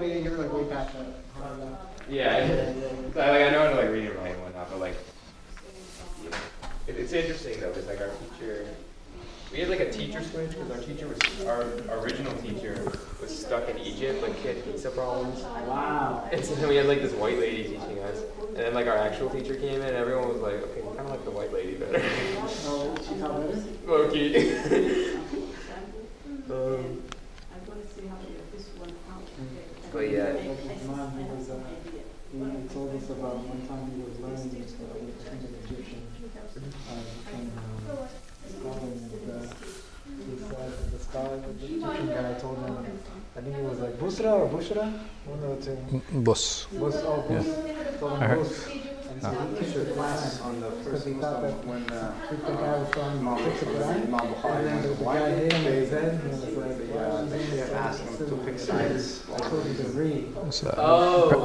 you're like way past that. Yeah, I know how to like read and write and whatnot, but like, you know, it's interesting though, because like our teacher, we had like a teacher switch, because our original teacher was stuck in Egypt, like she had visa problems. Wow. And so then we had like this white lady teaching us, and then like our actual teacher came in, and everyone was like, okay, we kind of like the white lady better. Oh, she taught better? Low key. But yeah. He told us about one time he was learning I think an Egyptian he said the scholar, the Egyptian guy told him, I think it was like Busra or Bushra? One of the two. Bus. Bus, oh, Bus. Yeah. Told him Bus. And so he took the class on the because first he thought that when the guy was from fix the Quran, and then the guy hit him in his head, and he was like, they asked him to pick sides. I told you to read.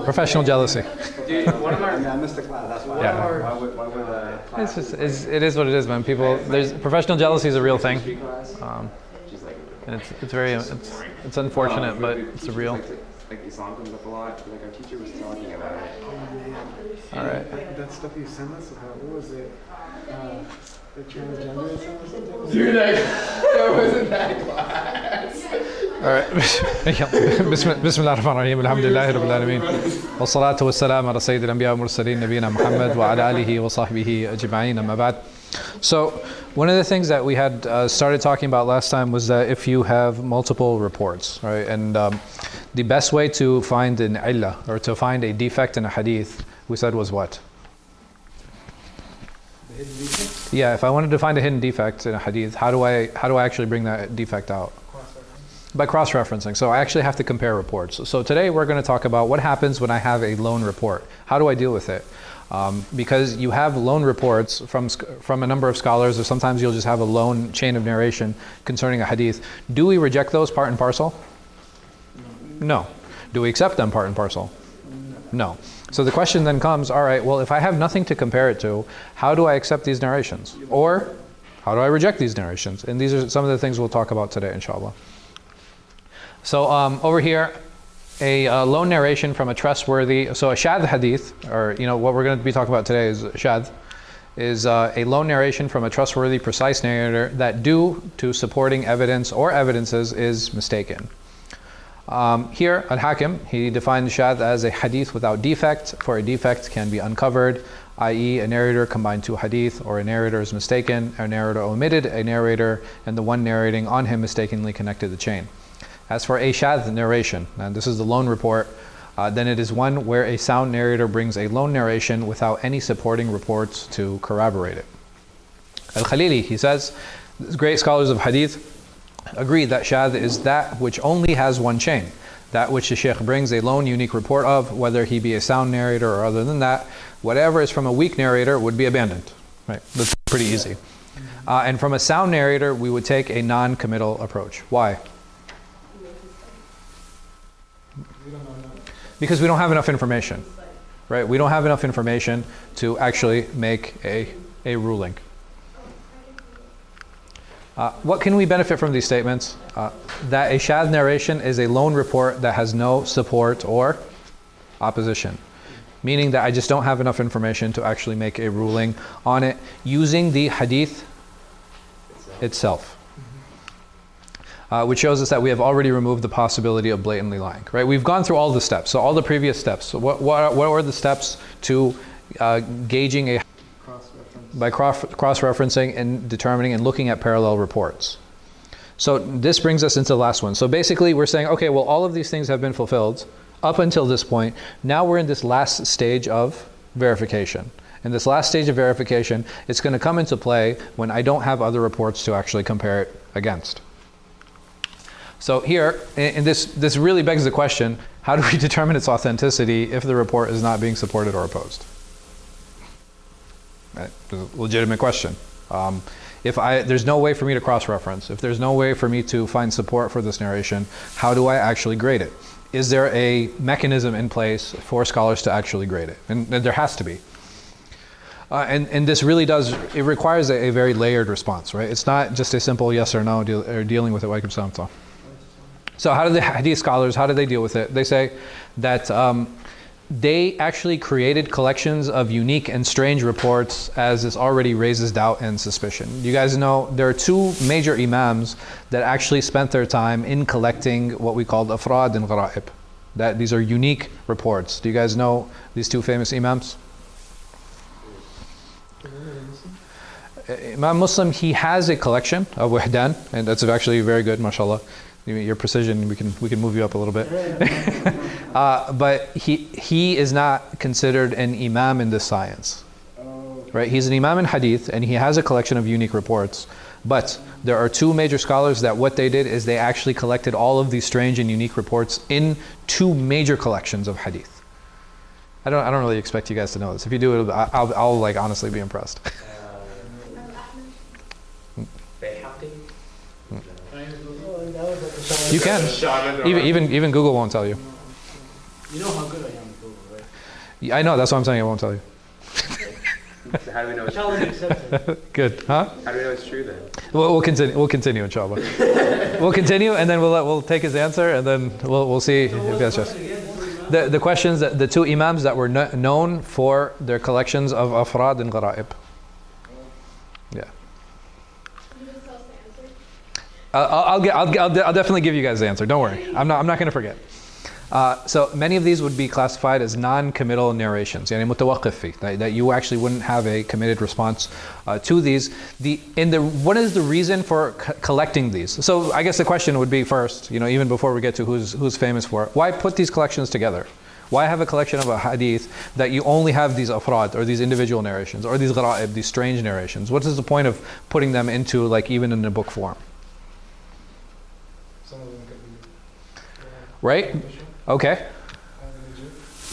Professional jealousy. Dude, one of our... I missed the class, that's why. Yeah. Why would It's just, it is what it is, man. People, there's professional jealousy is a real thing, and it's unfortunate, but it's real. Like Islam comes up a lot, like our teacher was talking about it. All right. That stuff you sent us about, what was it? The transgenderism or something? Dude, that wasn't that class. All right. بسم الله الرحمن الرحيم الحمد لله رب العالمين والصلاة والسلام على سيد الأنبياء والمرسلين نبينا محمد وعلى آله وصحبه أجمعين أما بعد. So one of the things that we had started talking about last time was that if you have multiple reports, right, and the best way to find an illah or to find a defect in a hadith, we said was what? The hidden defect? Yeah, if I wanted to find a hidden defect in a hadith, how do I actually bring that defect out? By cross-referencing. So I actually have to compare reports. So today we're going to talk about what happens when I have a lone report. How do I deal with it? Because you have lone reports from a number of scholars, or sometimes you'll just have a lone chain of narration concerning a hadith. Do we reject those part and parcel? No. Do we accept them part and parcel? No. So the question then comes, all right, well, if I have nothing to compare it to, how do I accept these narrations? Or how do I reject these narrations? And these are some of the things we'll talk about today, inshallah. So over here, a lone narration from a trustworthy, so a Shad Hadith, or what we're going to be talking about today is Shad, is a lone narration from a trustworthy, precise narrator that due to supporting evidence or evidences is mistaken. Here, Al-Hakim, he defined Shad as a hadith without defect, for a defect can be uncovered, i.e. a narrator combined two hadith, or a narrator is mistaken, a narrator omitted a narrator, and the one narrating on him mistakenly connected the chain. As for a Shad narration, and this is the lone report, then it is one where a sound narrator brings a lone narration without any supporting reports to corroborate it. Al-Khalili, he says, great scholars of hadith agree that Shad is that which only has one chain, that which the Shaykh brings a lone unique report of, whether he be a sound narrator or other than that. Whatever is from a weak narrator would be abandoned. Right? That's pretty easy. And from a sound narrator, we would take a non-committal approach. Why? Because we don't have enough information, right? We don't have enough information to actually make a ruling. What can we benefit from these statements? That a Shad narration is a lone report that has no support or opposition, meaning that I just don't have enough information to actually make a ruling on it using the hadith itself. Which shows us that we have already removed the possibility of blatantly lying. Right? We've gone through all the steps, so all the previous steps. So what were the steps to gauging a by cross-referencing and determining and looking at parallel reports? So this brings us into the last one. So basically we're saying, okay, well, all of these things have been fulfilled up until this point. Now we're in this last stage of verification. And this last stage of verification, it's going to come into play when I don't have other reports to actually compare it against. So here, and this really begs the question, how do we determine its authenticity if the report is not being supported or opposed? Right? It's a legitimate question. There's no way for me to cross-reference, if there's no way for me to find support for this narration, how do I actually grade it? Is there a mechanism in place for scholars to actually grade it? And there has to be. And this really it requires a very layered response, right? It's not just a simple yes or no dealing with it. So how do the hadith scholars, how do they deal with it? They say that they actually created collections of unique and strange reports, as this already raises doubt and suspicion. You guys know there are two major imams that actually spent their time in collecting what we call afrad and gharaib. That these are unique reports. Do you guys know these two famous imams? Imam Muslim, he has a collection of wahdan, and that's actually very good, mashallah. Your precision, we can move you up a little bit. But he is not considered an imam in this science, right? He's an imam in hadith, and he has a collection of unique reports. But there are two major scholars that what they did is they actually collected all of these strange and unique reports in two major collections of hadith. I don't really expect you guys to know this. If you do it, I'll like honestly be impressed. You can. Even Google won't tell you. You know how good I am at Google, right? Yeah, I know, that's why I'm saying I won't tell you. So how do we know it's Challenge true? accepted. Good, huh? How do we know it's true then? We'll continue, inshallah. We'll continue, and then we'll take his answer, and then we'll see if that's just. The questions, that the two imams that were known for their collections of afrad and gharaib. Yeah. I'll definitely give you guys the answer. Don't worry. I'm not going to forget. So many of these would be classified as non-committal narrations, yani mutawaqqif fi, that you actually wouldn't have a committed response to these. What is the reason for collecting these? So I guess the question would be first, even before we get to who's famous for it, why put these collections together? Why have a collection of a hadith that you only have these afrad, or these individual narrations, or these gharaib, these strange narrations? What is the point of putting them into, like, even in a book form? Some of them could be. Right? Okay.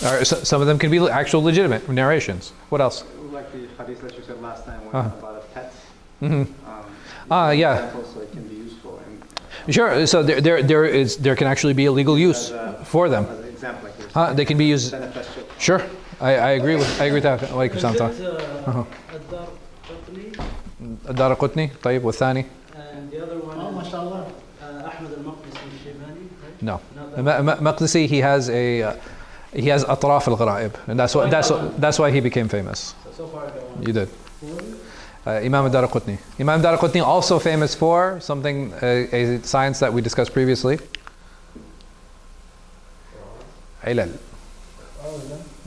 All right, so some of them can be actual legitimate narrations. What else? Like the hadith that you said last time about a pet. Mm-hmm. Yeah. Example, so it can be useful. Sure. So there can actually be a legal use for them. As an example, like They can be used. beneficial. Sure. I agree with that. Alaikum Is salam. it الدارقطني طيب والثاني and the other one Oh, mashallah. Ahmed al-Maqdisi al-Shaybani, right? no Not that Maqdisi, he has atraf al-gharaib, and that's why he became famous. so far I don't want You did. Imam al-Daraqutni. Imam al-Daraqutni also famous for something, a science that we discussed previously. Ilal. Oh,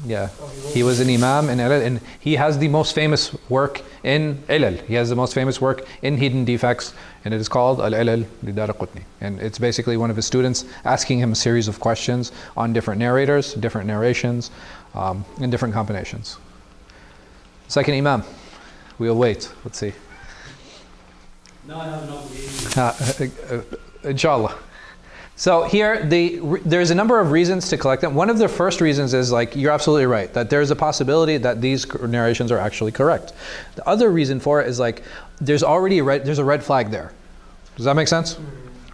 Yeah, he was an imam in Ilal, and he has the most famous work in Ilal. He has the most famous work in hidden defects, and it is called Al-Ilal li-Daraqutni. And it's basically one of his students asking him a series of questions on different narrators, different narrations, and different combinations. Second imam. We'll wait. Let's see. No, I have no Inshallah. So here, there's a number of reasons to collect them. One of the first reasons is, like, you're absolutely right, that there's a possibility that these narrations are actually correct. The other reason for it is, like, there's a red flag there. Does that make sense?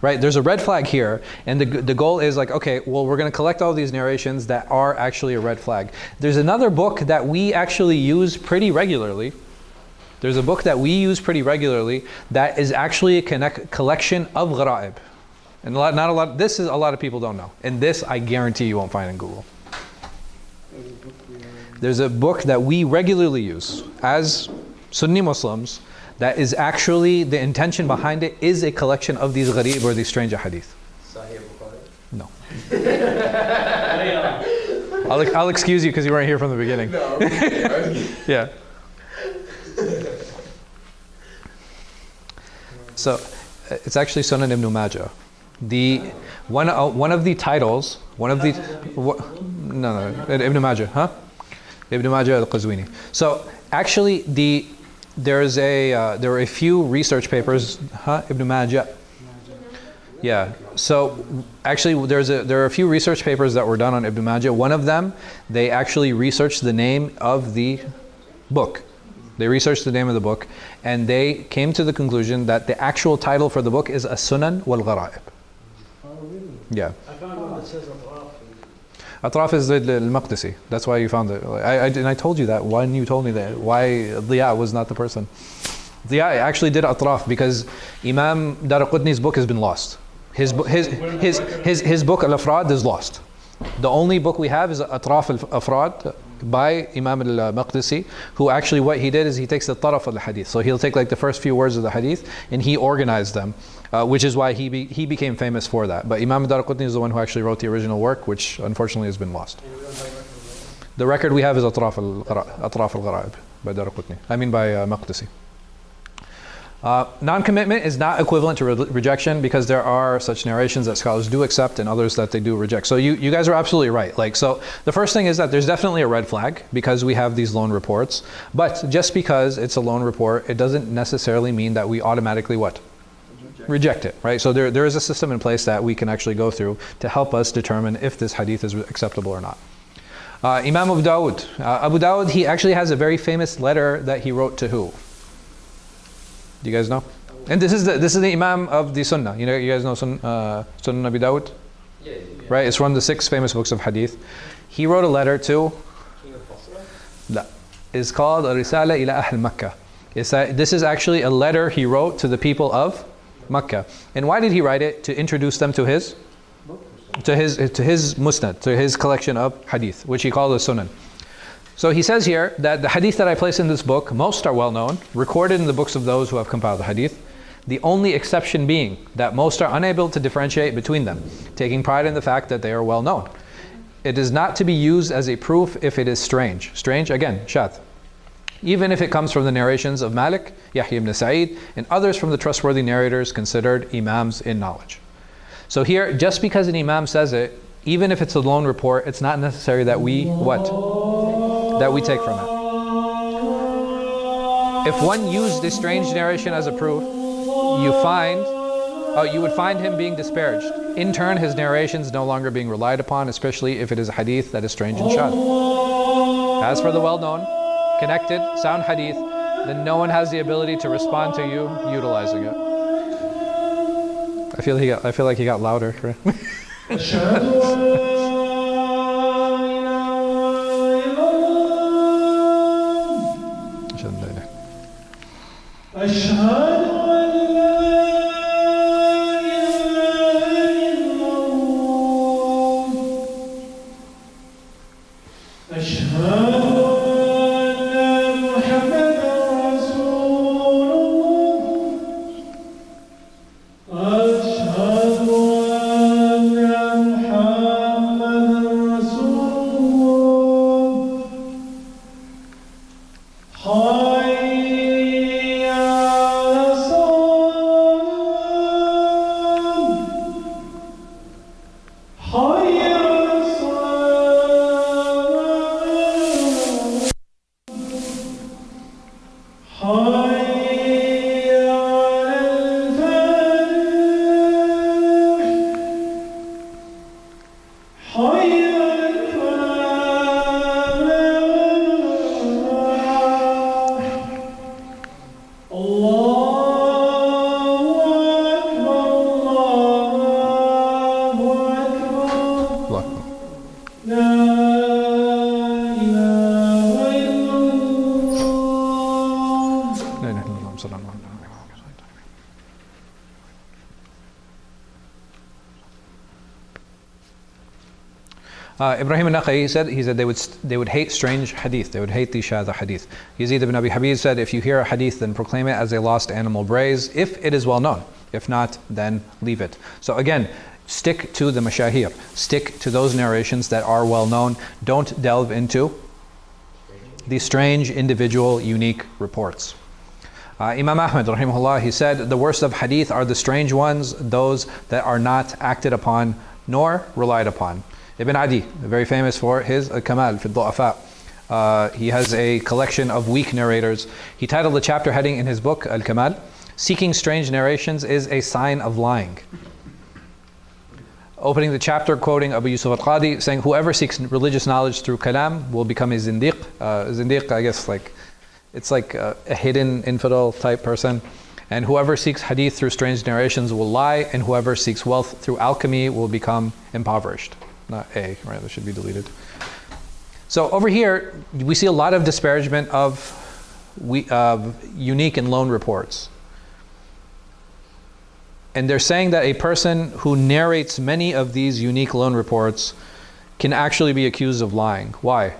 Right? There's a red flag here, and the goal is, like, okay, well, we're going to collect all these narrations that are actually a red flag. There's another book that we actually use pretty regularly. There's a book that we use pretty regularly that is actually a collection of gharaib. And a lot of people don't know. And this, I guarantee you won't find in Google. There's a book that we regularly use as Sunni Muslims that is actually, the intention behind it is a collection of these gharib, or these strange hadith. Sahih Bukhari? No. I'll excuse you because you weren't here from the beginning. No. Yeah. So, it's actually Sunan ibn Majah. One of the titles, Ibn Majah, huh? Ibn Majah al-Qazwini. So actually, there were a few research papers, huh? Ibn Majah. Yeah. So actually, there are a few research papers that were done on Ibn Majah. One of them, they actually researched the name of the book. They researched the name of the book, and they came to the conclusion that the actual title for the book is As-Sunan wal-Gharaib. Oh, really? Yeah. I found one that says Atraf. Atraf is al-Maqdisi. That's why you found it. And I told you that when you told me that. Why Diya was not the person. Diya actually did Atraf because Imam Daraqutni's book has been lost. His book Al-Afrad is lost. The only book we have is Atraf al-Afrad by Imam al-Maqdisi, who actually what he did is he takes the taraf of the hadith. So he'll take like the first few words of the hadith and he organized them, which is why he became famous for that. But Imam Darqutni is the one who actually wrote the original work, which unfortunately has been lost. The record we have is Atraf al-Gharaib by Darqutni. I mean by Maqdisi. Non-commitment is not equivalent to rejection, because there are such narrations that scholars do accept and others that they do reject. So you guys are absolutely right. Like, so the first thing is that there's definitely a red flag because we have these lone reports. But just because it's a lone report, it doesn't necessarily mean that we automatically what? Reject it, right? So there is a system in place that we can actually go through to help us determine if this hadith is acceptable or not. Imam Abu Dawud. Abu Dawud, he actually has a very famous letter that he wrote to who? Do you guys know? And this is the Imam of the Sunnah. You guys know Sunnah Abu Dawud? Yeah. Right? It's one of the 6 famous books of hadith. He wrote a letter to... King of Basra? No. It's called Risala ila Ahl Makkah. This is actually a letter he wrote to the people of Makkah. And why did he write it? To introduce them to his musnad, to his collection of hadith, which he called the Sunan. So he says here that the hadith that I place in this book, most are well known, recorded in the books of those who have compiled the hadith. The only exception being that most are unable to differentiate between them, taking pride in the fact that they are well known. It is not to be used as a proof if it is strange. Strange, again, shadh. Even if it comes from the narrations of Malik, Yahya ibn Sa'id, and others from the trustworthy narrators considered imams in knowledge. So here, just because an imam says it, even if it's a lone report, it's not necessary that we, that we take from it. If one used this strange narration as a proof, you would find him being disparaged. In turn, his narrations no longer being relied upon, especially if it is a hadith that is strange and shadh. As for the well-known, connected, sound hadith, then no one has the ability to respond to you utilizing it. I feel like he got louder. Right? Ibrahim al-Naqai said they would hate strange hadith. They would hate the shadh hadith. Yazid ibn Abi Habib said, if you hear a hadith, then proclaim it as a lost animal brays, if it is well known. If not, then leave it. So again, stick to the mashahir. Stick to those narrations that are well known. Don't delve into the strange, individual, unique reports. Imam Ahmad, rahimahullah, he said, the worst of hadith are the strange ones, those that are not acted upon nor relied upon. Ibn Adi, very famous for his Kamal fi al-Du'afa. He has a collection of weak narrators. He titled the chapter heading in his book, Al-Kamal, seeking strange narrations is a sign of lying. Opening the chapter, quoting Abu Yusuf al-Qadi, saying, whoever seeks religious knowledge through kalam will become a zindiq. Zindiq, I guess, it's like a hidden infidel type person. And whoever seeks hadith through strange narrations will lie, and whoever seeks wealth through alchemy will become impoverished. Not A, right? That should be deleted. So over here, we see a lot of disparagement of unique and lone reports. And they're saying that a person who narrates many of these unique loan reports can actually be accused of lying. Why?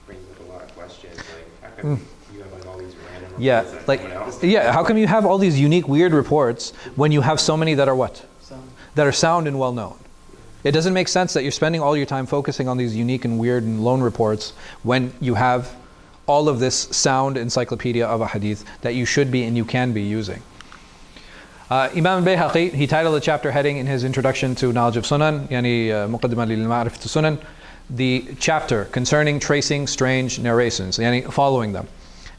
Brings up a lot of questions. Like, how come you have like all these random reports Yeah, that like, someone else? yeah, how come you have all these unique, weird reports when you have so many that are what? Sound. That are sound and well known. It doesn't make sense that you're spending all your time focusing on these unique and weird and loan reports when you have all of this sound encyclopedia of a hadith that you should be and you can be using. Imam al-Bayhaqi, he titled the chapter heading in his introduction to knowledge of Sunan, yani Muqaddimah lil-Ma'rifat Sunan, the chapter concerning tracing strange narrations, yani following them.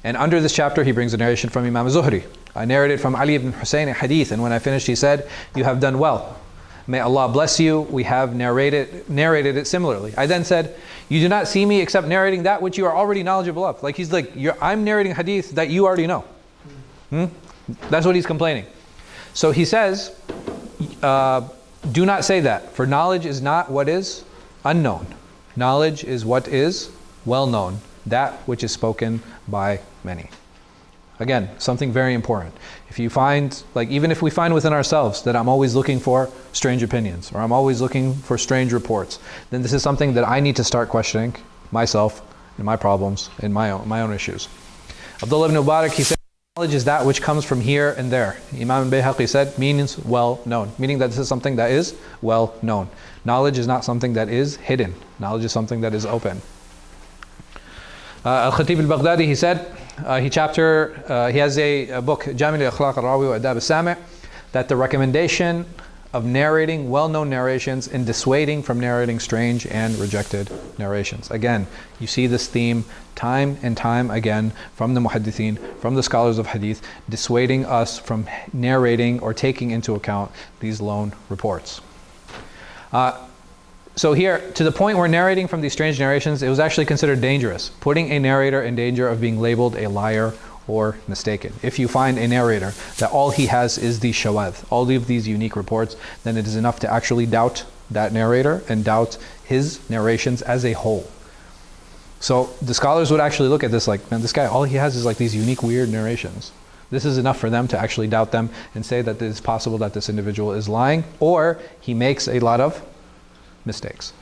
And under this chapter, he brings a narration from Imam Zuhri. I narrated from Ali ibn Hussein a hadith, and when I finished, he said, "You have done well. May Allah bless you. We have narrated it similarly." I then said, "You do not see me except narrating that which you are already knowledgeable of." Like he's like, I'm narrating hadith that you already know. That's what he's complaining. So he says, do not say that, for knowledge is not what is unknown. Knowledge is what is well known, that which is spoken by many. Again, something very important. If you find, like even if we find within ourselves that I'm always looking for strange opinions, or I'm always looking for strange reports, then this is something that I need to start questioning myself and my problems and my own issues. Abdullah ibn Mubarak, he said, knowledge is that which comes from here and there. Imam al-Bayhaqi said, means well known, meaning that this is something that is well known. Knowledge is not something that is hidden. Knowledge is something that is open. Al-Khatib al-Baghdadi, he said, he has a book, Jami' al-Akhlaq al-Rawi wa Adab al-Sami', that the recommendation of narrating well-known narrations and dissuading from narrating strange and rejected narrations. Again, you see this theme time and time again from the muhaddithin, from the scholars of hadith, dissuading us from narrating or taking into account these loan reports. So here, to the point where narrating from these strange narrations, it was actually considered dangerous, putting a narrator in danger of being labeled a liar or mistaken. If you find a narrator that all he has is these shawadh, all of these unique reports, then it is enough to actually doubt that narrator and doubt his narrations as a whole. So the scholars would actually look at this like, man, this guy, all he has is like these unique, weird narrations. This is enough for them to actually doubt them and say that it is possible that this individual is lying, or he makes a lot of mistakes.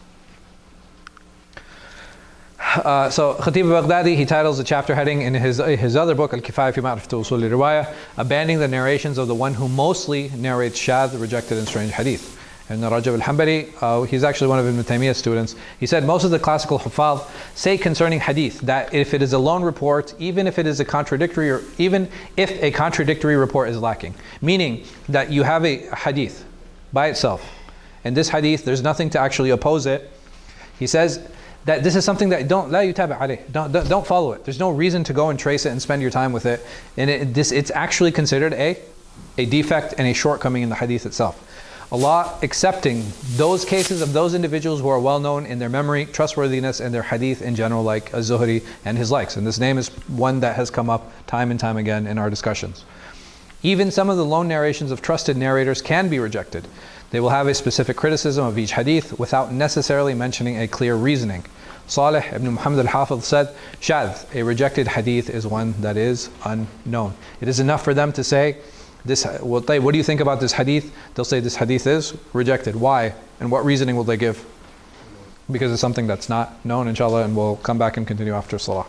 So Khatib al-Baghdadi, he titles the chapter heading in his other book, Al-Kifaya fi Ma'rifat Usul al-Riwaya, abandoning the narrations of the one who mostly narrates shadh, rejected and strange hadith. And Rajab al-Hanbali, he's actually one of Ibn Taymiyyah's students, he said most of the classical huffaz say concerning hadith that if it is a lone report, even if it is a contradictory, or even if a contradictory report is lacking, meaning that you have a hadith by itself, and this hadith, there's nothing to actually oppose it, he says that this is something that don't follow it. There's no reason to go and trace it and spend your time with it. And it's actually considered a defect and a shortcoming in the hadith itself. Allah accepting those cases of those individuals who are well known in their memory, trustworthiness, and their hadith in general, like Az-Zuhri and his likes. And this name is one that has come up time and time again in our discussions. Even some of the lone narrations of trusted narrators can be rejected. They will have a specific criticism of each hadith without necessarily mentioning a clear reasoning. Salih ibn Muhammad al-Hafiz said, Shadh, a rejected hadith is one that is unknown. It is enough for them to say, what do you think about this hadith? They'll say this hadith is rejected. Why? And what reasoning will they give? Because it's something that's not known, inshallah, and we'll come back and continue after salah.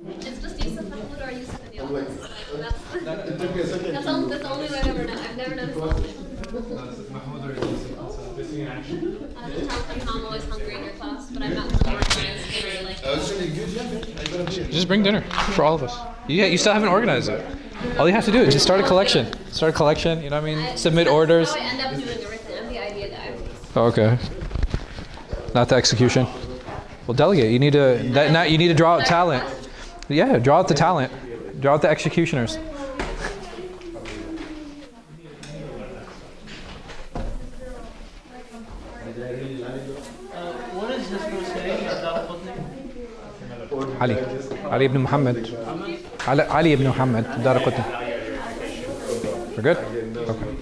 It's just Yusuf Mahmoud or Yusuf in the office. That's the only way I've ever known. I've never noticed that. I'm always hungry in your class, but I'm not organized. Just bring dinner for all of us. Yeah, you still haven't organized it. All you have to do is just start a collection. Start a collection, you know what I mean? Submit orders. That's how I end up doing everything. I'm the idea guy. Oh, okay. Not the execution. Well, delegate. You need to you need to draw out talent. Yeah, draw out the talent. Draw out the executioners. What is this verse saying? Ali ibn Muhammad. Ali ibn Muhammad. Daraqutni. We're good? Okay.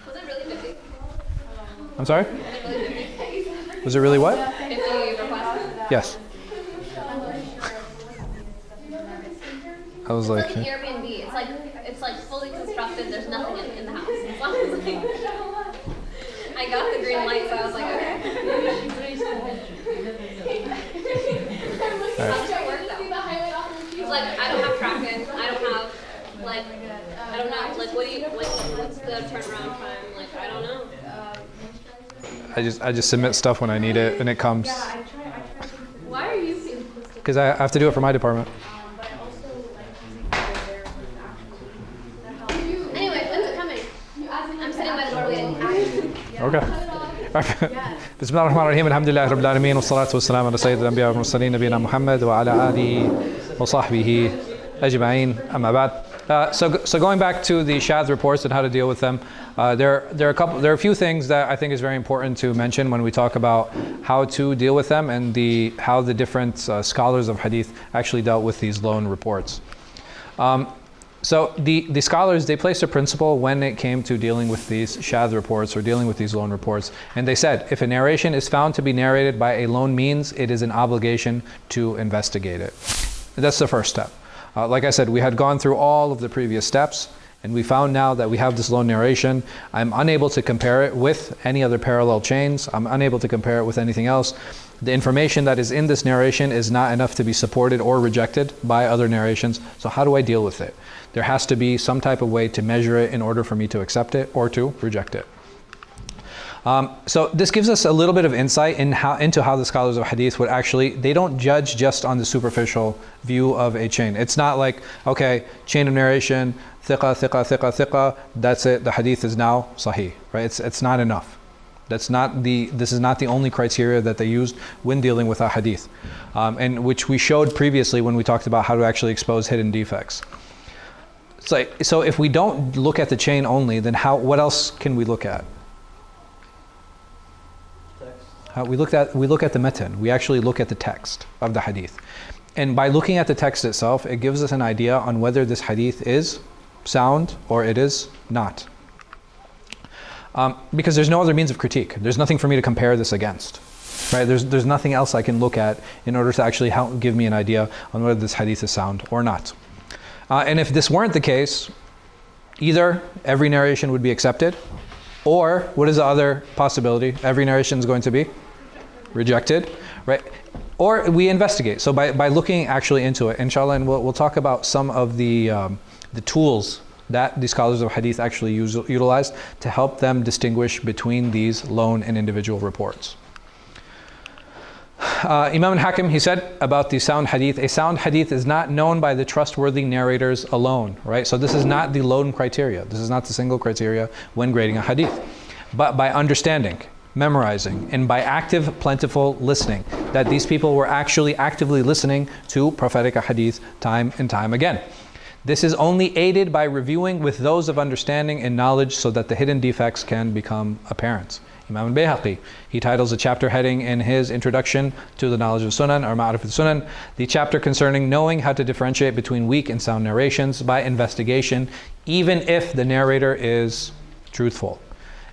Was it really 50? I'm sorry? Was it really what? 50 requests? Yes. I was like, It's like an Airbnb. It's like fully constructed. There's nothing in the house. As long as I got the green light, so I was like, okay. How does it work though? It's like I don't have tracking. I don't have like I don't know. Like what's the turnaround time? Like I don't know. I just submit stuff when I need it and it comes. Why are you? Because I have to do it for my department. Anyway, when's it coming? I'm sitting by the door waiting. Okay. بسم الله الرحمن الرحيم الحمد لله رب العالمين والصلاة والسلام على سيد الأنبياء والمرسلين نبينا محمد وعلى آله وصحبه أجمعين أما بعد. So going back to the Shad reports and how to deal with them, there are a few things that I think is very important to mention when we talk about how to deal with them and how the different scholars of hadith actually dealt with these lone reports. So the scholars, they placed a principle when it came to dealing with these Shad reports or dealing with these lone reports. And they said, if a narration is found to be narrated by a lone means, it is an obligation to investigate it. That's the first step. Like I said, we had gone through all of the previous steps, and we found now that we have this lone narration. I'm unable to compare it with any other parallel chains. I'm unable to compare it with anything else. The information that is in this narration is not enough to be supported or rejected by other narrations. So how do I deal with it? There has to be some type of way to measure it in order for me to accept it or to reject it. So this gives us a little bit of insight into how the scholars of hadith would actually, they don't judge just on the superficial view of a chain. It's not like, okay, chain of narration, thiqa, thiqa, thiqa, thiqa, that's it, the hadith is now sahih, right? It's not enough. This is not the only criteria that they used when dealing with a hadith, and which we showed previously when we talked about how to actually expose hidden defects. So if we don't look at the chain only, then what else can we look at? We look at the matan. We actually look at the text of the hadith. And by looking at the text itself, it gives us an idea on whether this hadith is sound or it is not. Because there's no other means of critique. There's nothing for me to compare this against. Right? There's nothing else I can look at in order to actually give me an idea on whether this hadith is sound or not. And if this weren't the case, either every narration would be accepted, or what is the other possibility? Every narration is going to be rejected, right? Or we investigate. So by looking actually into it, inshallah, and we'll talk about some of the tools that the scholars of hadith actually utilized to help them distinguish between these lone and individual reports. Imam al-Hakim, he said about the sound hadith, a sound hadith is not known by the trustworthy narrators alone, right? So this is not the lone criteria. This is not the single criteria when grading a hadith. But by understanding, memorizing, and by active, plentiful listening, that these people were actually actively listening to prophetic hadith time and time again. This is only aided by reviewing with those of understanding and knowledge so that the hidden defects can become apparent. Imam al-Bayhaqi, he titles a chapter heading in his introduction to the knowledge of Sunan, or Ma'arif al-Sunan, the chapter concerning knowing how to differentiate between weak and sound narrations by investigation, even if the narrator is truthful.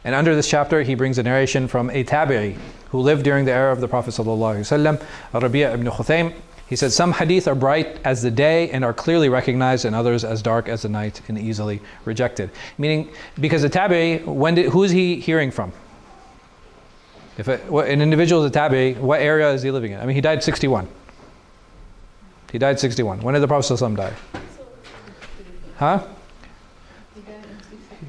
And under this chapter, he brings a narration from a tabi'i who lived during the era of the Prophet ﷺ, Rabi' ibn Khuthaym. He said, some hadith are bright as the day and are clearly recognized, and others as dark as the night and easily rejected. Meaning, because the tabi'i, who is he hearing from? If an individual is a tabi'i, what area is he living in? I mean, he died 61. He died 61. When did the Prophet ﷺ die? Huh?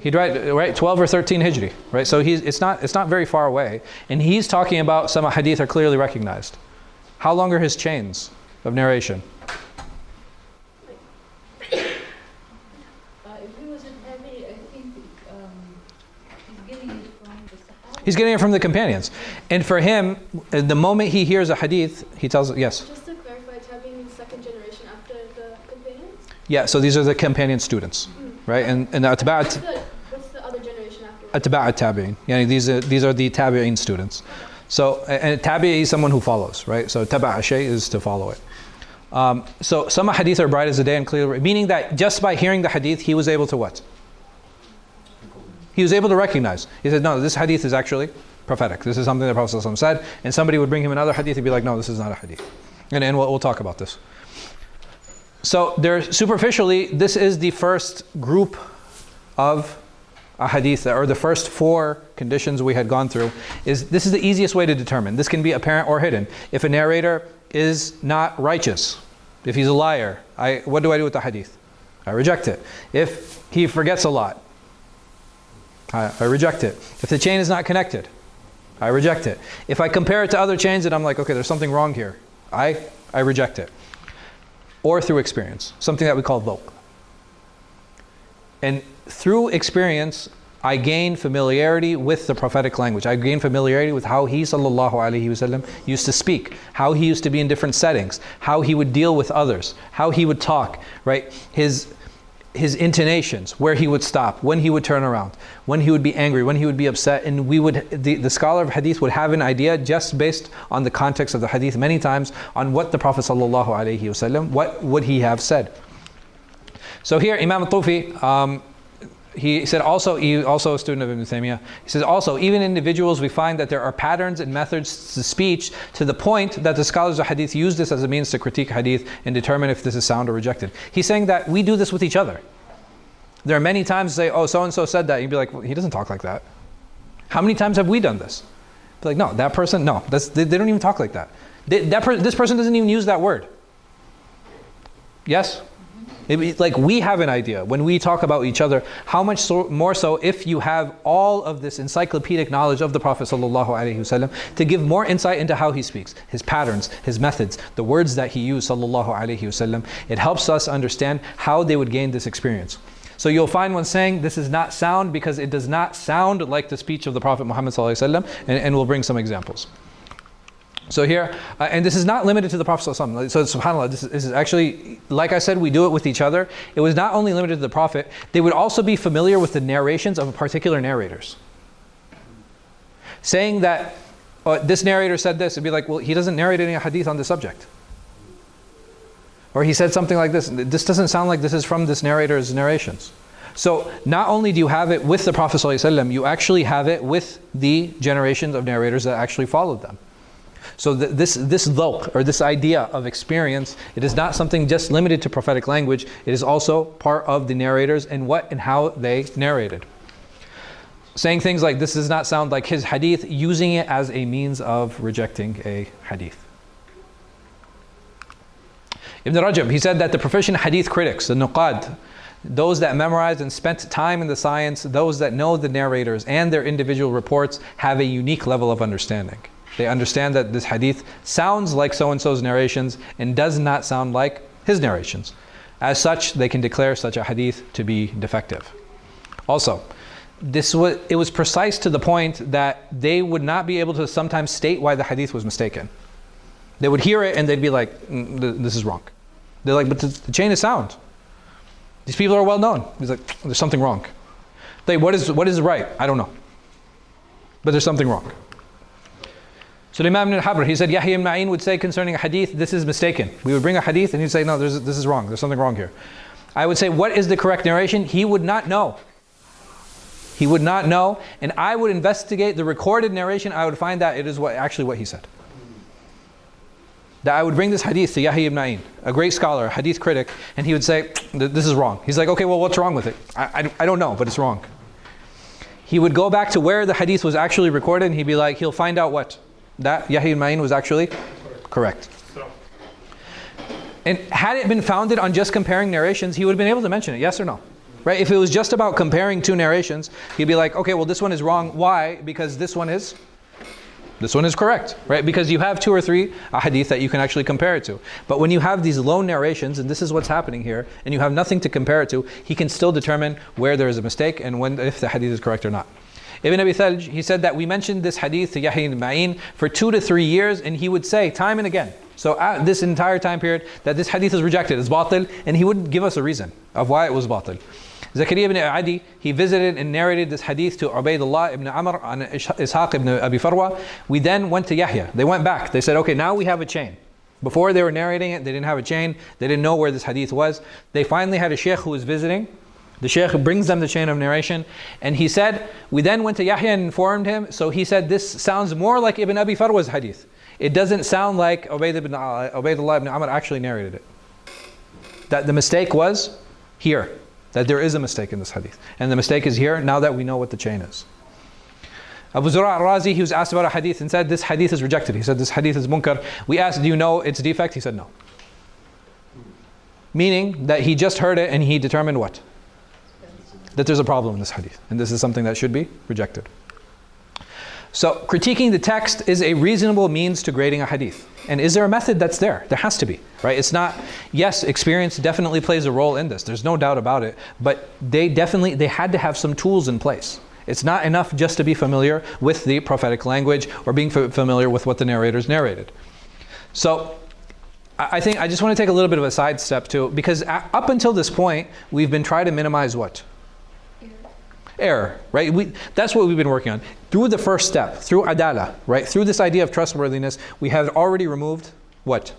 He died, right, 12 or 13 Hijri, right? So it's not very far away. And he's talking about some hadith are clearly recognized. How long are his chains of narration? If he was a tabi, I think he's getting it from the Sahaba. He's getting it from the companions. And for him, the moment he hears a hadith, he tells it, yes? Just to clarify, tabi means second generation after the companions? Yeah, so these are the companion students, right? And the atba'at, What's the other generation after? atba'at tabi'in. Yani these are the tabi'in students. So, and tabi'i is someone who follows, right? So taba'a shay is to follow it. So some hadith are bright as the day and clear, meaning that just by hearing the hadith, he was able to what? He was able to recognize. He said, no, this hadith is actually prophetic. This is something the Prophet ﷺ said. And somebody would bring him another hadith, he'd be like, no, this is not a hadith. And we'll talk about this. So superficially, this is the first group of a hadith, or the first 4 conditions we had gone through. This is the easiest way to determine. This can be apparent or hidden. If a narrator is not righteous, if he's a liar, what do I do with the hadith? I reject it. If he forgets a lot, I reject it. If the chain is not connected, I reject it. If I compare it to other chains and I'm like, okay, there's something wrong here, I reject it. Or through experience, something that we call dhawq. And through experience, I gain familiarity with the prophetic language. I gain familiarity with how he sallallahu alaihi wasallam used to speak, how he used to be in different settings, how he would deal with others, how he would talk, right? His intonations, where he would stop, when he would turn around, when he would be angry, when he would be upset. And the scholar of hadith would have an idea just based on the context of the hadith many times on what the Prophet sallallahu alaihi wasallam, what would he have said. So here Imam al-Tufi, he said also a student of Ibn Taymiyyah, he says also, even individuals, we find that there are patterns and methods to speech to the point that the scholars of hadith use this as a means to critique hadith and determine if this is sound or rejected. He's saying that we do this with each other. There are many times say, oh, so-and-so said that. You'd be like, well, he doesn't talk like that. How many times have we done this? Be like, no, that person, no, they don't even talk like that. This person doesn't even use that word. Yes? Like we have an idea when we talk about each other, how much more so if you have all of this encyclopedic knowledge of the Prophet ﷺ to give more insight into how he speaks, his patterns, his methods, the words that he used ﷺ. It helps us understand how they would gain this experience. So you'll find one saying this is not sound because it does not sound like the speech of the Prophet Muhammad ﷺ, and we'll bring some examples. So here, and this is not limited to the Prophet ﷺ. So subhanAllah, this is actually, like I said, we do it with each other. It was not only limited to the Prophet, they would also be familiar with the narrations of particular narrators. Saying that this narrator said this, it'd be like, well, he doesn't narrate any hadith on this subject. Or he said something like this. This doesn't sound like this is from this narrator's narrations. So not only do you have it with the Prophet ﷺ, you actually have it with the generations of narrators that actually followed them. So this dhawq, or this idea of experience, it is not something just limited to prophetic language. It is also part of the narrators and what and how they narrated. Saying things like this does not sound like his hadith, using it as a means of rejecting a hadith. Ibn Rajab, he said that the proficient hadith critics, the nuqad, those that memorized and spent time in the science, those that know the narrators and their individual reports, have a unique level of understanding. They understand that this hadith sounds like so-and-so's narrations and does not sound like his narrations. As such, they can declare such a hadith to be defective. Also, it was precise to the point that they would not be able to sometimes state why the hadith was mistaken. They would hear it and they'd be like, this is wrong. They're like, but the chain is sound. These people are well known. He's like, there's something wrong. Like, what is right? I don't know. But there's something wrong. So Imam ibn Habr, he said, Yahya ibn Ma'in would say concerning a hadith, this is mistaken. We would bring a hadith and he'd say, no, this is wrong. There's something wrong here. I would say, what is the correct narration? He would not know. He would not know. And I would investigate the recorded narration. I would find that it is actually what he said. That I would bring this hadith to Yahya ibn Ma'in, a great scholar, a hadith critic, and he would say, this is wrong. He's like, okay, well, what's wrong with it? I don't know, but it's wrong. he would go back to where the hadith was actually recorded, and he'll find out what? That Yahya al-Ma'in was actually correct. And had it been founded on just comparing narrations, he would have been able to mention it, yes or no? Right? If it was just about comparing two narrations, he'd be like, okay, well this one is wrong. Why? Because this one is correct, right? Because you have 2 or 3 hadith that you can actually compare it to. But when you have these lone narrations, and this is what's happening here, and you have nothing to compare it to, he can still determine where there is a mistake and if the hadith is correct or not. Ibn Abi Thalj, he said that we mentioned this hadith to Yahya al-Ma'in for 2 to 3 years, and he would say time and again, so at this entire time period, that this hadith is rejected, it's batil, and he wouldn't give us a reason of why it was batil. Zakaria ibn Adi, he visited and narrated this hadith to Ubaydullah ibn Amr and Ishaq ibn Abi Farwa. We then went to Yahya. They went back. They said, okay, now we have a chain. Before they were narrating it, they didn't have a chain. They didn't know where this hadith was. They finally had a sheikh who was visiting. The sheikh brings them the chain of narration. And he said, we then went to Yahya and informed him. So he said, this sounds more like Ibn Abi Farwa's hadith. It doesn't sound like Ubaydullah ibn Amr actually narrated it. That the mistake was here. That there is a mistake in this hadith. And the mistake is here now that we know what the chain is. Abu Zura al-Razi, he was asked about a hadith and said, this hadith is rejected. He said, this hadith is munkar. We asked, do you know its defect? He said, no. Meaning that he just heard it and he determined what? That there's a problem in this hadith. And this is something that should be rejected. So critiquing the text is a reasonable means to grading a hadith. And is there a method that's there? There has to be, right? It's not, yes, experience definitely plays a role in this. There's no doubt about it. But they had to have some tools in place. It's not enough just to be familiar with the prophetic language or being familiar with what the narrators narrated. So I think I just want to take a little bit of a sidestep too, because up until this point, we've been trying to minimize what? Error, right? That's what we've been working on. Through the first step, through adala, right? Through this idea of trustworthiness, we have already removed what?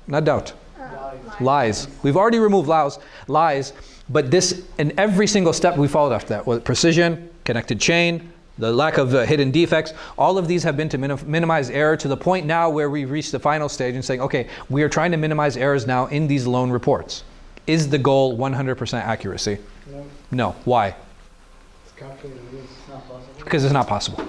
Not doubt. Lies. We've already removed lies, but this, in every single step we followed after that, with precision, connected chain, the lack of hidden defects, all of these have been to minimize error to the point now where we've reached the final stage and saying, okay, we are trying to minimize errors now in these lone reports. Is the goal 100% accuracy? No. No. Why? It's not possible. Because it's not possible.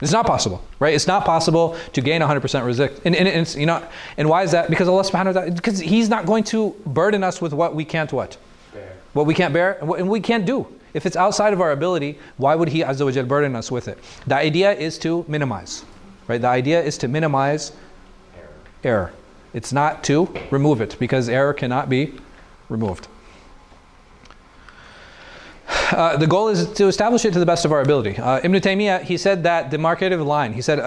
It's not possible, right? It's not possible to gain 100% rizq. And it's, you know, and why is that? Because Allah subhanahu wa ta'ala, because He's not going to burden us with what we can't what? Bear. What we can't bear and we can't do. If it's outside of our ability, why would He Azza wa Jal burden us with it? The idea is to minimize, right? The idea is to minimize error. It's not to remove it, because error cannot be removed. The goal is to establish it to the best of our ability. Ibn Taymiyyah, he said that the demarcative line, he said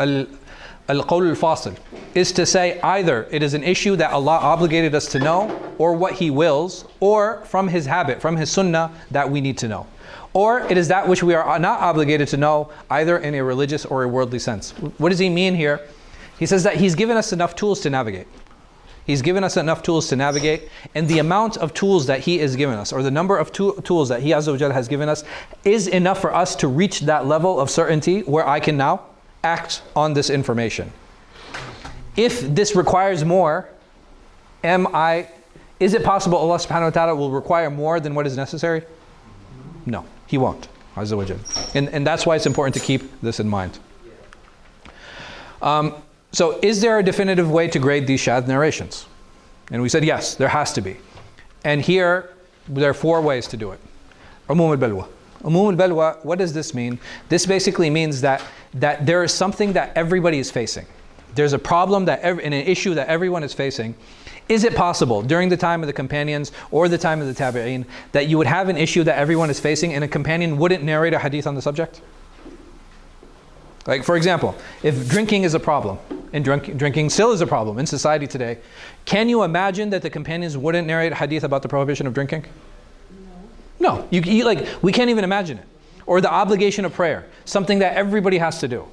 al-qawl al-fasil, is to say either it is an issue that Allah obligated us to know, or what He wills, or from His habit, from His sunnah that we need to know. Or it is that which we are not obligated to know, either in a religious or a worldly sense. What does he mean here? He says that He's given us enough tools to navigate. He's given us enough tools to navigate, and the amount of tools that He has given us, or the number of tools that He Azza wa Jalla has given us, is enough for us to reach that level of certainty where I can now act on this information. If this requires more, is it possible Allah subhanahu wa ta'ala will require more than what is necessary? No, He won't, Azza wa Jalla. And that's why it's important to keep this in mind. So is there a definitive way to grade these shadh narrations? And we said yes, there has to be. And here, there are 4 ways to do it. Umum al-balwa. Umum al-balwa, what does this mean? This basically means that there is something that everybody is facing. There's a problem and an issue that everyone is facing. Is it possible during the time of the companions or the time of the tabi'een that you would have an issue that everyone is facing and a companion wouldn't narrate a hadith on the subject? Like, for example, if drinking is a problem, and drinking still is a problem in society today, can you imagine that the companions wouldn't narrate hadith about the prohibition of drinking? No. No, we can't even imagine it. Or the obligation of prayer, something that everybody has to do.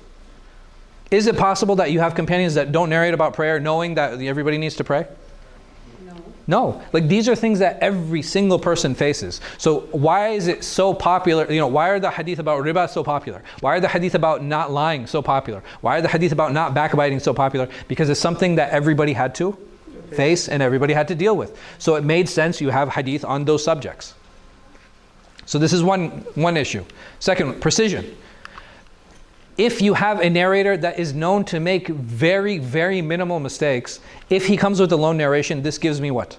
Is it possible that you have companions that don't narrate about prayer knowing that everybody needs to pray? No, like these are things that every single person faces. So why is it so popular? You know, why are the hadith about riba so popular? Why are the hadith about not lying so popular? Why are the hadith about not backbiting so popular? Because it's something that everybody had to face and everybody had to deal with. So it made sense you have hadith on those subjects. So this is one issue. Second, precision. If you have a narrator that is known to make very, very minimal mistakes, if he comes with a lone narration, this gives me what?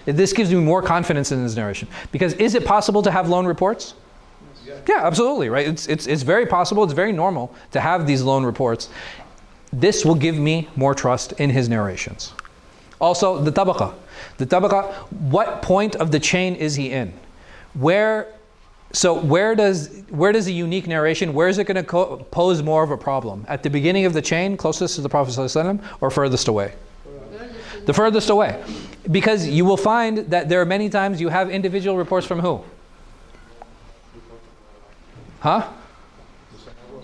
This gives me more confidence in his narration. Because is it possible to have lone reports? Yeah, absolutely, right? It's very possible, it's very normal to have these lone reports. This will give me more trust in his narrations. Also, the tabaqa. The tabaqa, what point of the chain is he in? Where does a unique narration, where is it going to pose more of a problem? At the beginning of the chain, closest to the Prophet ﷺ, or furthest away? The furthest away. Because you will find that there are many times you have individual reports from who? Huh?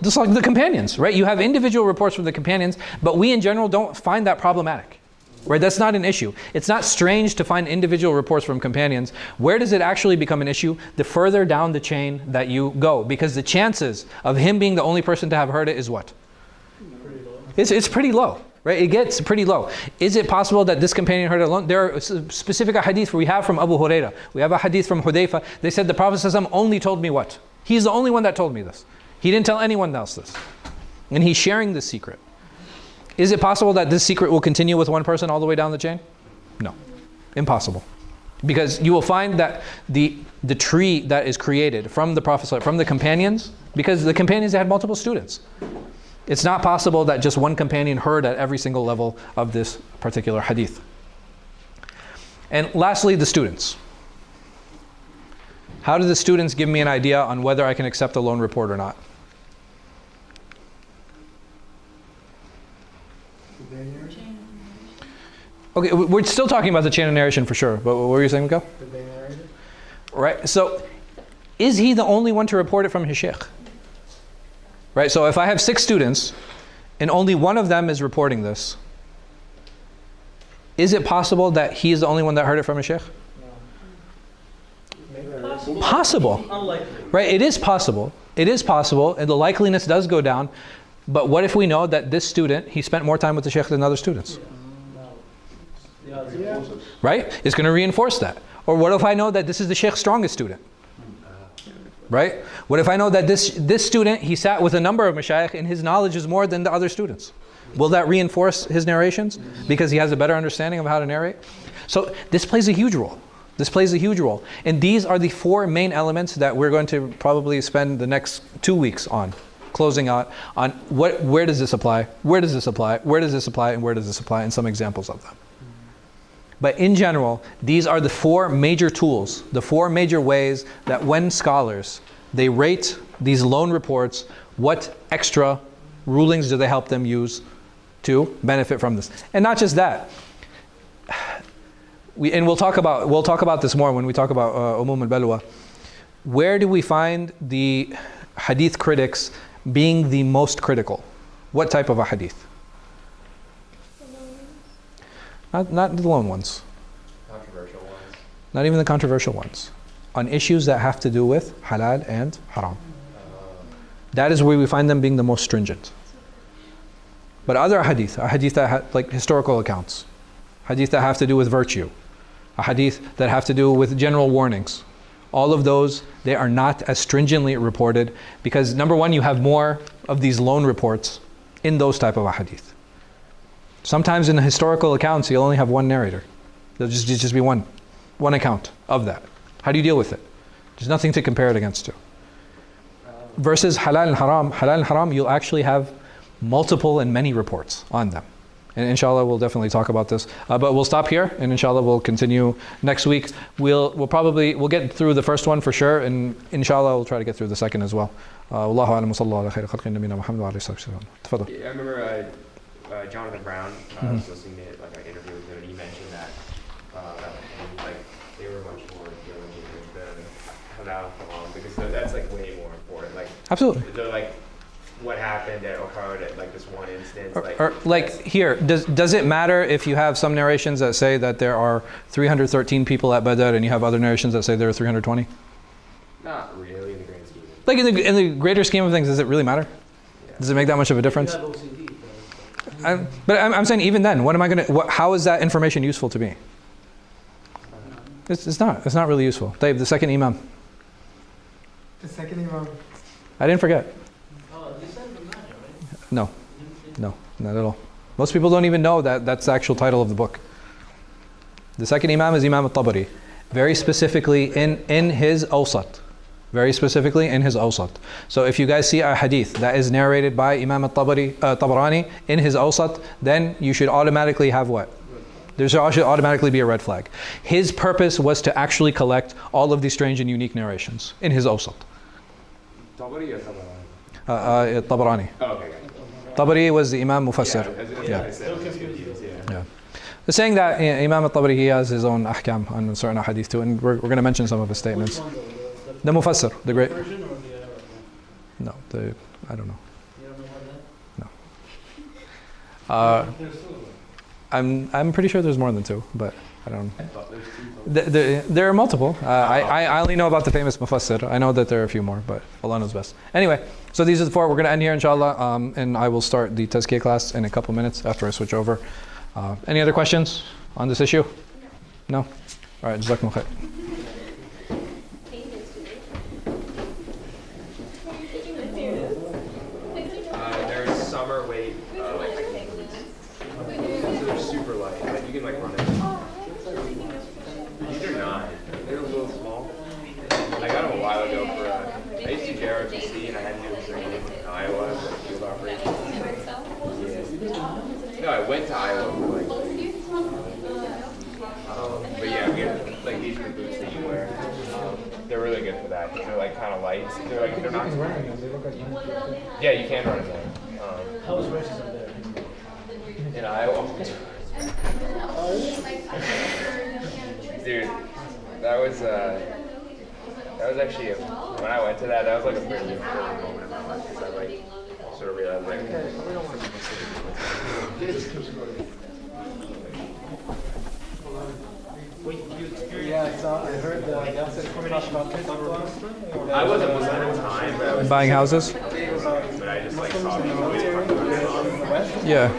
Just like the companions, right? You have individual reports from the companions, but we in general don't find that problematic. Right? That's not an issue. It's not strange to find individual reports from companions. Where does it actually become an issue? The further down the chain that you go. Because the chances of him being the only person to have heard it is what? It's pretty low. Right? It gets pretty low. Is it possible that this companion heard it alone? There are specific hadith we have from Abu Hurairah. We have a hadith from Hudayfa. They said the Prophet ﷺ only told me what? He's the only one that told me this. He didn't tell anyone else this. And he's sharing this secret. Is it possible that this secret will continue with one person all the way down the chain? No. Impossible. Because you will find that the tree that is created from the Prophet, from the companions, because the companions, they had multiple students. It's not possible that just one companion heard at every single level of this particular hadith. And lastly, the students. How do the students give me an idea on whether I can accept a lone report or not? Okay, we're still talking about the chain of narration for sure, but what were you saying, Miko? Did they narrate it? Right, so is he the only one to report it from his sheikh? Right, so if I have 6 students and only one of them is reporting this, is it possible that he is the only one that heard it from his sheikh? No. Possible. Unlikely. Right, it is possible. It is possible, and the likeliness does go down. But what if we know that this student, he spent more time with the sheikh than other students? Yeah. Right? It's going to reinforce that. Or what if I know that this is the sheikh's strongest student? Right? What if I know that this student, he sat with a number of mashayikh and his knowledge is more than the other students? Will that reinforce his narrations? Because he has a better understanding of how to narrate? So this plays a huge role. This plays a huge role. And these are the 4 main elements that we're going to probably spend the next 2 weeks on. Closing out on where does this apply? Where does this apply? Where does this apply? And where does this apply? And some examples of them. But in general, these are the 4 major tools, the 4 major ways that when scholars, they rate these lone reports, what extra rulings do they help them use to benefit from this? And not just that. We'll talk about this more when we talk about al-Balwa. Where do we find the hadith critics being the most critical? What type of a hadith? Not the lone ones. Controversial ones. Not even the controversial ones. On issues that have to do with halal and haram. That is where we find them being the most stringent. But other hadith, a hadith that like historical accounts, hadith that have to do with virtue, a hadith that have to do with general warnings, all of those, they are not as stringently reported because number one, you have more of these lone reports in those type of a hadith. Sometimes in the historical accounts, you'll only have one narrator. There'll just be one account of that. How do you deal with it? There's nothing to compare it against to. Versus halal and haram, you'll actually have multiple and many reports on them. And inshallah, we'll definitely talk about this. But we'll stop here, and inshallah, we'll continue next week. We'll get through the first one for sure, and inshallah, we'll try to get through the second as well. Wallahu a'lam wa sallallahu ala khayri khalqi nabiyyina Muhammad wa alihi wa sahbihi. Tafadhal. Yeah, I remember Jonathan Brown, I was listening to like an interview with him, and he mentioned that like they were much more dealing with the halal because that's like way more important. Like absolutely. The like what happened at Ohio at like this one instance. Like here, does it matter if you have some narrations that say that there are 313 people at Badr and you have other narrations that say there are 320? Not really in the grand scheme. Like in the greater scheme of things, does it really matter? Yeah. Does it make that much of a difference? But I'm saying even then, how is that information useful to me? It's not. It's not really useful. Tayyib, the second Imam. The second Imam. I didn't forget. Oh, this is the matter, right? No, not at all. Most people don't even know that that's the actual title of the book. The second Imam is Imam al-Tabari. Very specifically in his Awsat. Very specifically in his Awsat. So if you guys see a hadith that is narrated by Imam al-Tabarani in his Awsat, then you should automatically have what? There should automatically be a red flag. His purpose was to actually collect all of these strange and unique narrations in his Awsat. Tabari or Tabarani? Tabarani. Oh, okay. Tabari was the Imam Mufassir. Yeah. The saying that Imam al-Tabari, he has his own ahkam on certain hadith too, and we're going to mention some of his statements. Which one though? The Mufassir, the great. Persian or the Arab one? No, I don't know. You don't know what No. There's two. I'm pretty sure there's more than two, but I don't know. There are multiple. I only know about the famous Mufassir. I know that there are a few more, but Allah knows best. Anyway, so these are the four. We're going to end here, inshallah, and I will start the Tazkiyah class in a couple minutes after I switch over. Any other questions on this issue? No? All right, Jazakumullah khair. There's summer weight, they're super light. Like you can like run it. These are not. They're a little small. I got them a while ago for. I used to do JROTC and I had to do a training in Iowa as a field operation. Yeah. No, I went to Iowa for like. But yeah, we have like these are the boots that you wear. They're really good for that. They're like kind of light. They're not. Yeah, you can run in them. How was racism there? In Iowa. Dude, that was actually when I went to that was like a pretty important moment in my life because I like sort of realized like we don't want to Yeah, so I heard talk about this. I wasn't Muslim at the time, but I was Buying houses? but I just like saw people talking about it. Yeah.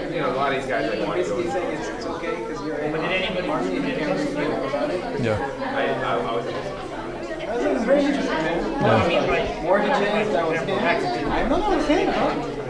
You know, a lot of these guys like want to go. It's okay because you're in the army and you can't really feel about it. Yeah. I was. I think it's very interesting, man. Mortgages, that was him. I don't know what I'm saying, huh?